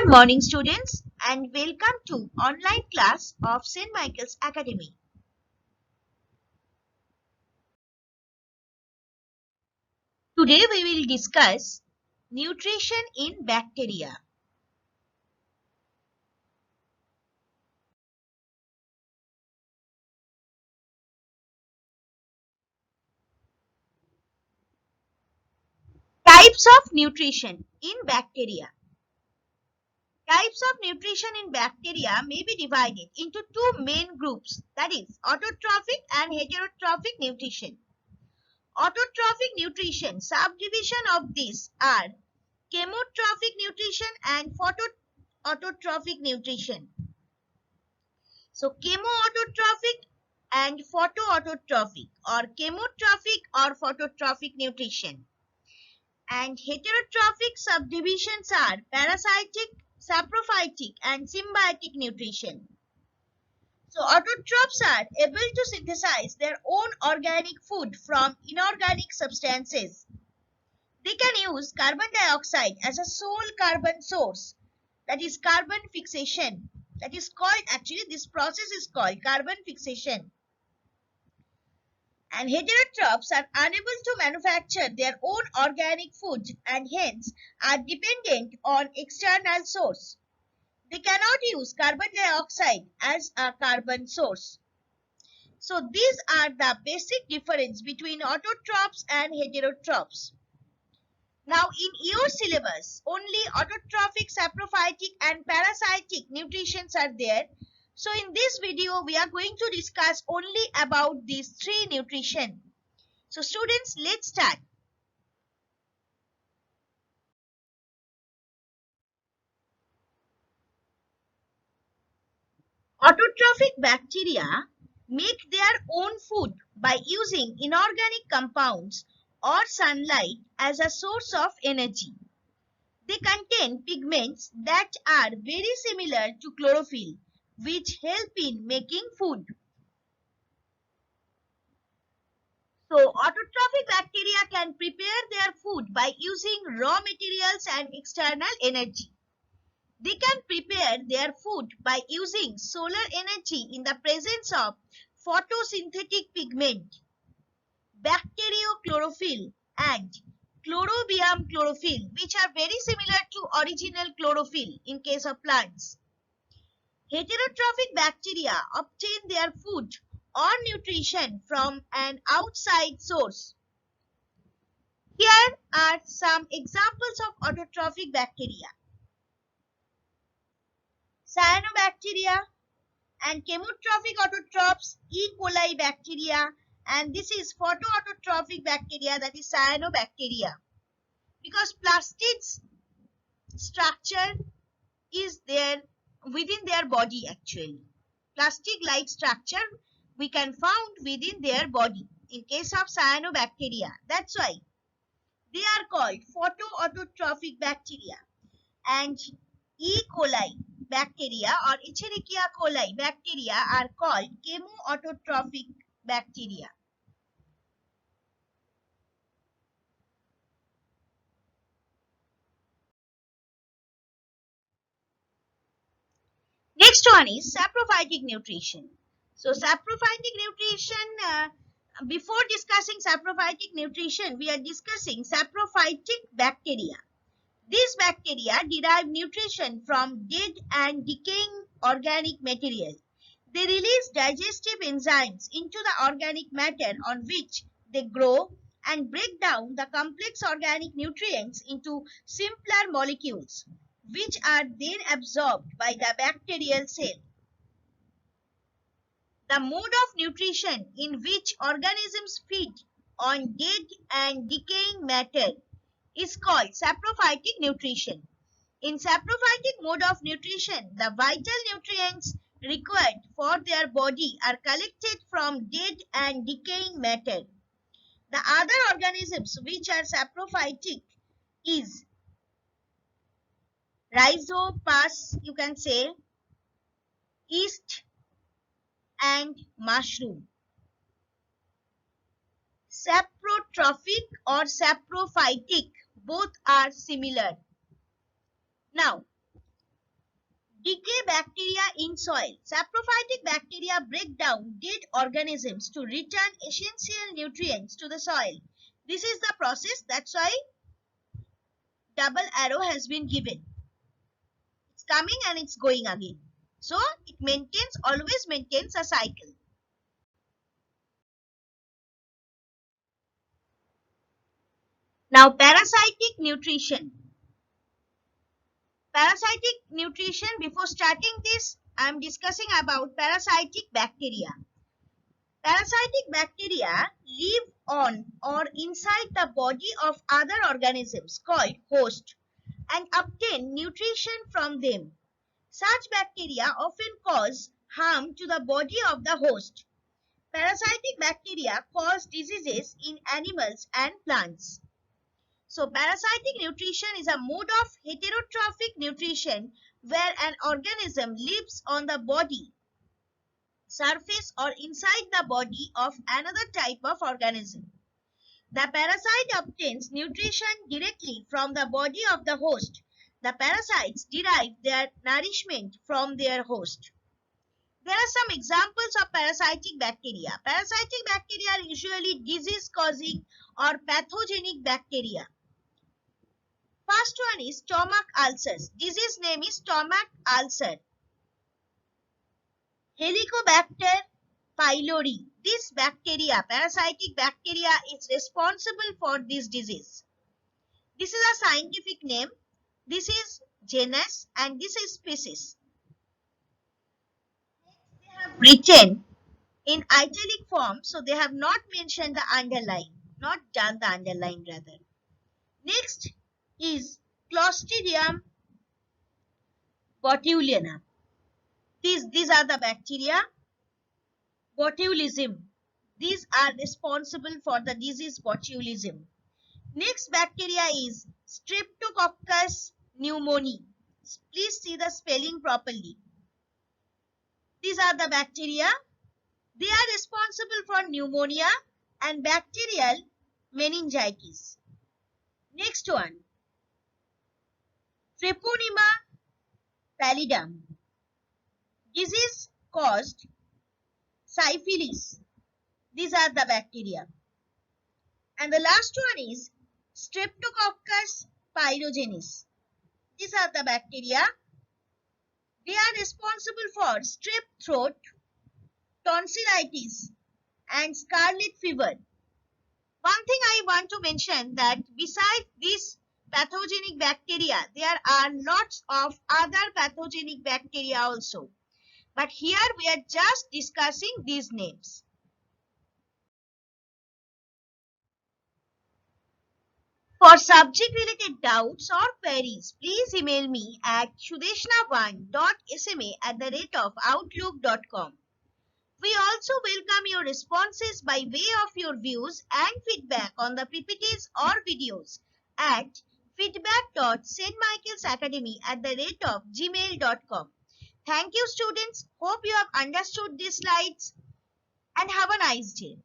Good morning, students, and welcome to online class of St. Michael's Academy. Today we will discuss nutrition in bacteria. Types of nutrition in bacteria. Types of nutrition in bacteria may be divided into two main groups, that is, autotrophic and heterotrophic nutrition. Autotrophic nutrition, subdivision of these are chemotrophic nutrition and photoautotrophic nutrition. So chemoautotrophic and photoautotrophic or chemotrophic or phototrophic nutrition. And heterotrophic subdivisions are parasitic, saprophytic and symbiotic nutrition. So autotrophs are able to synthesize their own organic food from inorganic substances. They can use carbon dioxide as a sole carbon source, that is carbon fixation. That is called, actually this process is called carbon fixation. And heterotrophs are unable to manufacture their own organic food and hence are dependent on external source. They cannot use carbon dioxide as a carbon source. So these are the basic difference between autotrophs and heterotrophs. Now in your syllabus, only autotrophic, saprophytic and parasitic nutritions are there. So in this video, we are going to discuss only about these three nutrition. So students, let's start. Autotrophic bacteria make their own food by using inorganic compounds or sunlight as a source of energy. They contain pigments that are very similar to chlorophyll, which help in making food. So, autotrophic bacteria can prepare their food by using raw materials and external energy. They can prepare their food by using solar energy in the presence of photosynthetic pigment, bacteriochlorophyll and chlorobium chlorophyll, which are very similar to original chlorophyll in case of plants. Heterotrophic bacteria obtain their food or nutrition from an outside source. Here are some examples of autotrophic bacteria. Cyanobacteria and chemotrophic autotrophs, E. coli bacteria, and this is photoautotrophic bacteria, that is cyanobacteria. Because plastids structure is there within their body actually. Plastic-like structure we can found within their body in case of cyanobacteria. That's why they are called photoautotrophic bacteria. And E. coli bacteria or Escherichia coli bacteria are called chemoautotrophic bacteria. Next one is saprophytic nutrition. So saprophytic nutrition, before discussing saprophytic nutrition, we are discussing saprophytic bacteria. These bacteria derive nutrition from dead and decaying organic material. They release digestive enzymes into the organic matter on which they grow and break down the complex organic nutrients into simpler molecules, which are then absorbed by the bacterial cell. The mode of nutrition in which organisms feed on dead and decaying matter is called saprophytic nutrition. In saprophytic mode of nutrition, the vital nutrients required for their body are collected from dead and decaying matter. The other organisms which are saprophytic is rhizopus, you can say, yeast and mushroom. Saprotrophic or saprophytic, both are similar. Now, Decay bacteria in soil. Saprophytic bacteria break down dead organisms to return essential nutrients to the soil. This is the process. That's why double arrow has been given. It's coming and it's going again. So it always maintains a cycle. Now parasitic nutrition. Parasitic nutrition, before starting this, I am discussing about parasitic bacteria. Parasitic bacteria live on or inside the body of other organisms called host and obtain nutrition from them. Such bacteria often cause harm to the body of the host. Parasitic bacteria cause diseases in animals and plants. So parasitic nutrition is a mode of heterotrophic nutrition where an organism lives on the body, surface or inside the body of another type of organism. The parasite obtains nutrition directly from the body of the host. The parasites derive their nourishment from their host. There are some examples of parasitic bacteria. Parasitic bacteria are usually disease-causing or pathogenic bacteria. First one is stomach ulcers. Disease name is stomach ulcer. Helicobacter pylori. This bacteria, parasitic bacteria, is responsible for this disease. This is a scientific name. This is genus and this is species. They have written in italic form, so they have not mentioned the underline, not done the underline rather. Next is Clostridium botulinum. These are the bacteria. Botulism. These are responsible for the disease botulism. Next bacteria is Streptococcus pneumoniae. Please see the spelling properly. These are the bacteria. They are responsible for pneumonia and bacterial meningitis. Next one, Treponema pallidum. Disease caused syphilis. These are the bacteria. And the last one is Streptococcus pyogenes. These are the bacteria. They are responsible for strep throat, tonsillitis, and scarlet fever. One thing I want to mention that besides these pathogenic bacteria, there are lots of other pathogenic bacteria also. But here we are just discussing these names. For subject-related doubts or queries, please email me at sudeshna1.sma@outlook.com. We also welcome your responses by way of your views and feedback on the PPTs or videos at feedback.stmichaelsacademy@gmail.com. Thank you, students. Hope you have understood these slides and have a nice day.